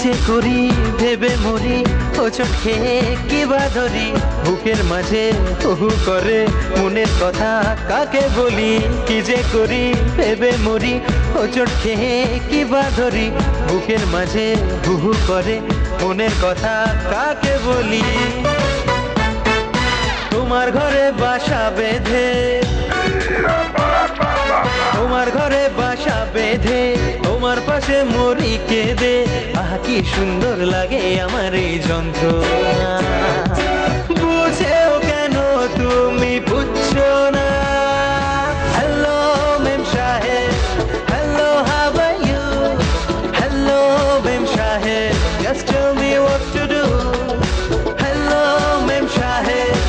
যে করি ভেবে মরি, হোঁচট খেয়ে কি বা ধরি, বুকের মাঝে হু করে মনের কথা কাকে বলি। কি যে করি ভেবে মরি, হোঁচট খেয়ে কি বা ধরি, বুকের মাঝে হু করে মনের কথা কাকে বলি। তোমার ঘরে বাসা বেঁধে, তোমার ঘরে বাসা বেঁধে, তোমার পাশে মরি কেঁদে, আহা কি সুন্দর লাগে আমার এই যন্ত্রণা।